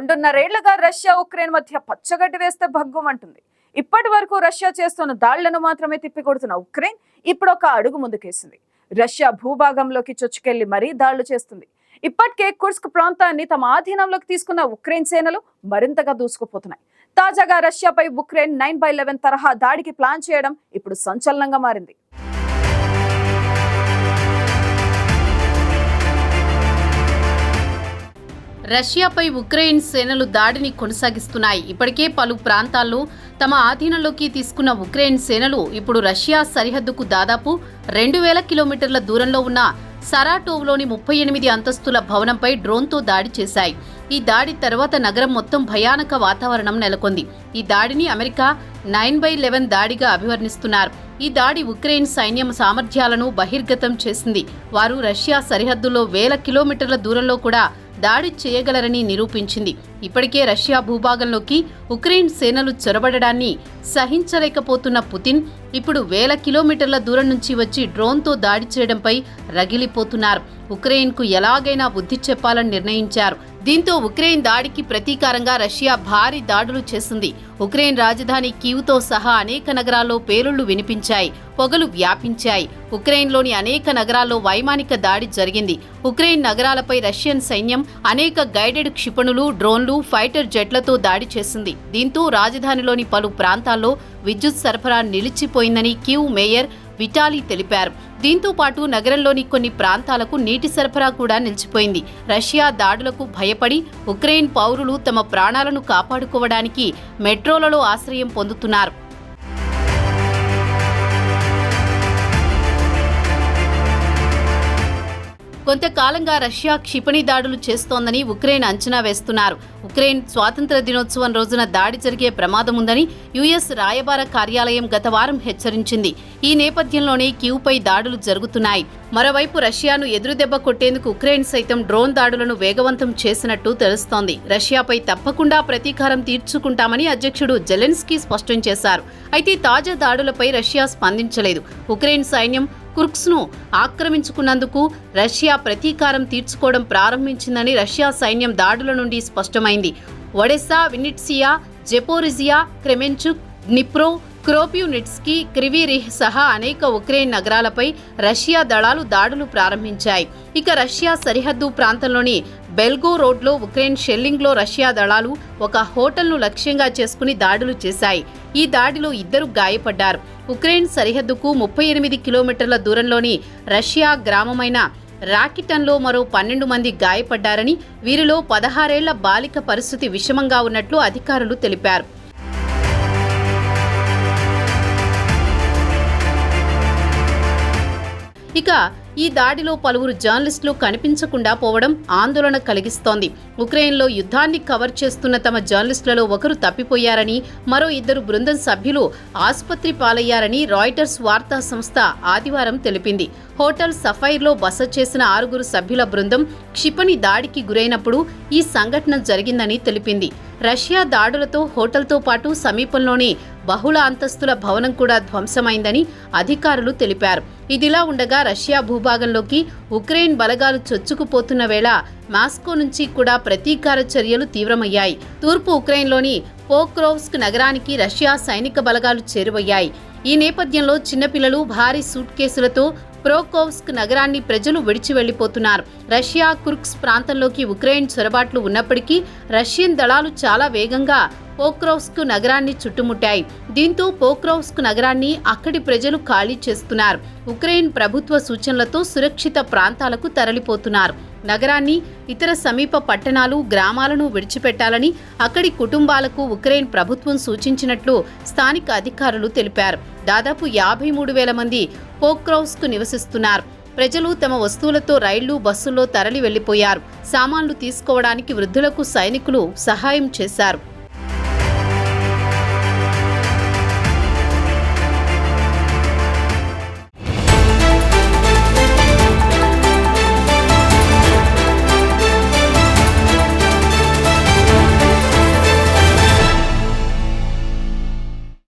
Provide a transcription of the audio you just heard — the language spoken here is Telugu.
రెండున్నరేళ్లుగా రష్యా ఉక్రెయిన్ మధ్య పచ్చగడ్డి వేస్తే భగ్గుమంటుంది. ఇప్పటి వరకు రష్యా చేస్తున్న దాళ్లను మాత్రమే తిప్పికొడుతున్న ఉక్రెయిన్ ఇప్పుడు ఒక అడుగు ముందుకేసింది. రష్యా భూభాగంలోకి చొచ్చుకెళ్లి మరీ దాళ్లు చేస్తుంది. ఇప్పటికే కుర్స్క్ ప్రాంతాన్ని తమ ఆధీనంలోకి తీసుకున్న ఉక్రెయిన్ సేనలు మరింతగా దూసుకుపోతున్నాయి. తాజాగా రష్యాపై ఉక్రెయిన్ 9/11 తరహా దాడికి ప్లాన్ చేయడం ఇప్పుడు సంచలనంగా మారింది. రష్యాపై ఉక్రెయిన్ సేనలు దాడిని కొనసాగిస్తున్నాయి. ఇప్పటికే పలు ప్రాంతాల్లో తమ ఆధీనంలోకి తీసుకున్న ఉక్రెయిన్ సేనలు ఇప్పుడు రష్యా సరిహద్దుకు దాదాపు 2000 కిలోమీటర్ల దూరంలో ఉన్న సరాటోవ్లోని 38 అంతస్తుల భవనంపై డ్రోన్తో దాడి చేశాయి. ఈ దాడి తర్వాత నగరం మొత్తం భయానక వాతావరణం నెలకొంది. ఈ దాడిని అమెరికా 9/11 దాడిగా అభివర్ణిస్తున్నారు. ఈ దాడి ఉక్రెయిన్ సైన్యం సామర్థ్యాలను బహిర్గతం చేసింది. వారు రష్యా సరిహద్దులో 1000 కిలోమీటర్ల దూరంలో కూడా దాడి చేయగలరని నిరూపించింది. ఇప్పటికే రష్యా భూభాగంలోకి ఉక్రెయిన్ సేనలు చొరబడడాన్ని సహించలేకపోతున్న పుతిన్ ఇప్పుడు 1000 కిలోమీటర్ల దూరం నుంచి వచ్చి డ్రోన్తో దాడి చేయడంపై రగిలిపోతున్నారు. ఉక్రెయిన్కు ఎలాగైనా బుద్ధి చెప్పాలని నిర్ణయించారు. దీంతో ఉక్రెయిన్ దాడికి ప్రతీకారంగా రష్యా భారీ దాడులు చేసింది. ఉక్రెయిన్ రాజధాని కీవ్తో సహా అనేక నగరాల్లో పేలుళ్లు వినిపించాయి, పొగలు వ్యాపించాయి. ఉక్రెయిన్లోని అనేక నగరాల్లో వైమానిక దాడి జరిగింది. ఉక్రెయిన్ నగరాలపై రష్యన్ సైన్యం అనేక గైడెడ్ క్షిపణులు, డ్రోన్లు, ఫైటర్ జెట్లతో దాడి చేసింది. దీంతో రాజధానిలోని పలు ప్రాంతాల్లో విద్యుత్ సరఫరా నిలిచిపోయిందని కీవ్ మేయర్ విటాలీ తెలిపారు. దీంతో పాటు నగరంలోని కొన్ని ప్రాంతాలకు నీటి సరఫరా కూడా నిలిచిపోయింది. రష్యా దాడులకు భయపడి ఉక్రెయిన్ పౌరులు తమ ప్రాణాలను కాపాడుకోవడానికి మెట్రోలలో ఆశ్రయం పొందుతున్నారు. కొంతకాలంగా రష్యా క్షిపణి దాడులు చేస్తోందని ఉక్రెయిన్ అంచనా వేస్తున్నారు. ఉక్రెయిన్ స్వాతంత్ర దినోత్సవం రోజున దాడి జరిగే ప్రమాదం ఉందని యుఎస్ రాయబార కార్యాలయం గత వారం హెచ్చరించింది. ఈ నేపథ్యంలోనే కీవ్పై దాడులు జరుగుతున్నాయి. మరోవైపు రష్యాను ఎదురుదెబ్బ కొట్టేందుకు ఉక్రెయిన్ సైతం డ్రోన్ దాడులను వేగవంతం చేసినట్టు తెలుస్తోంది. రష్యాపై తప్పకుండా ప్రతీకారం తీర్చుకుంటామని అధ్యక్షుడు జెలెన్స్కీ స్పష్టం చేశారు. అయితే తాజా దాడులపై రష్యా స్పందించలేదు. ఉక్రెయిన్ సైన్యం కుర్స్క్ను ఆక్రమించుకున్నందుకు రష్యా ప్రతీకారం తీర్చుకోవడం ప్రారంభించిందని రష్యా సైన్యం దాడుల నుండి స్పష్టమైంది. ఒడెస్సా, వినిట్సియా, జెపోరిజియా, క్రెమెన్చుక్, డ్నిప్రో, క్రోపివ్నిట్స్కీ, క్రివీ రిహ్ సహా అనేక ఉక్రెయిన్ నగరాలపై రష్యా దళాలు దాడులు ప్రారంభించాయి. ఇక రష్యా సరిహద్దు ప్రాంతంలోని బెల్గో రోడ్లో ఉక్రెయిన్ షెల్లింగ్లో రష్యా దళాలు ఒక హోటల్ను లక్ష్యంగా చేసుకుని దాడులు చేశాయి. ఈ దాడిలో 2 గాయపడ్డారు. ఉక్రెయిన్ సరిహద్దుకు 38 కిలోమీటర్ల దూరంలోని రష్యా గ్రామమైన రాకిటన్లో మరో 12 మంది గాయపడ్డారని, వీరిలో 16 ఏళ్ల బాలిక పరిస్థితి విషమంగా ఉన్నట్లు అధికారులు తెలిపారు. ఇక ఈ దాడిలో పలువురు జర్నలిస్టులు కనిపించకుండా పోవడం ఆందోళన కలిగిస్తోంది. ఉక్రెయిన్లో యుద్ధాన్ని కవర్ చేస్తున్న తమ జర్నలిస్టులలో ఒకరు తప్పిపోయారని, మరో 2 బృందం సభ్యులు ఆసుపత్రి పాలయ్యారని రాయిటర్స్ వార్తా సంస్థ ఆదివారం తెలిపింది. హోటల్ సఫైర్లో బస చేసిన 6 సభ్యుల బృందం క్షిపణి దాడికి గురైనప్పుడు ఈ సంఘటన జరిగిందని తెలిపింది. రష్యా దాడులతో హోటల్తో పాటు సమీపంలోని బహుళ అంతస్తుల భవనం కూడా ధ్వంసమైందని అధికారులు తెలిపారు. ఇదిలా ఉండగా రష్యా భూభాగంలోకి ఉక్రెయిన్ బలగాలు చొచ్చుకుపోతున్న వేళ మాస్కో నుంచి కూడా ప్రతీకార చర్యలు తీవ్రమయ్యాయి. తూర్పు ఉక్రెయిన్లోని పోక్రోవ్స్క్ నగరానికి రష్యా సైనిక బలగాలు చేరువయ్యాయి. ఈ నేపథ్యంలో చిన్నపిల్లలు భారీ సూట్ కేసులతో ప్రోకోవ్స్క్ నగరాన్ని ప్రజలు విడిచి వెళ్లిపోతున్నారు. రష్యా కుర్స్క్ ప్రాంతంలోకి ఉక్రెయిన్ చొరబాట్లు ఉన్నప్పటికీ రష్యన్ దళాలు చాలా వేగంగా పోక్రోవ్స్క్ నగరాన్ని చుట్టుముట్టాయి. దీంతో పోక్రోవ్స్క్ నగరాన్ని అక్కడి ప్రజలు ఖాళీ చేస్తున్నారు. ఉక్రెయిన్ ప్రభుత్వ సూచనలతో సురక్షిత ప్రాంతాలకు తరలిపోతున్నారు. నగరాన్ని, ఇతర సమీప పట్టణాలు, గ్రామాలను విడిచిపెట్టాలని అక్కడి కుటుంబాలకు ఉక్రెయిన్ ప్రభుత్వం సూచించినట్లు స్థానిక అధికారులు తెలిపారు. దాదాపు 53,000 మంది పోక్రోవ్స్క్ నివసిస్తున్నారు. ప్రజలు తమ వస్తువులతో రైళ్లు, బస్సుల్లో తరలి వెళ్లిపోయారు. సామాన్లు తీసుకోవడానికి వృద్ధులకు సైనికులు సహాయం చేశారు.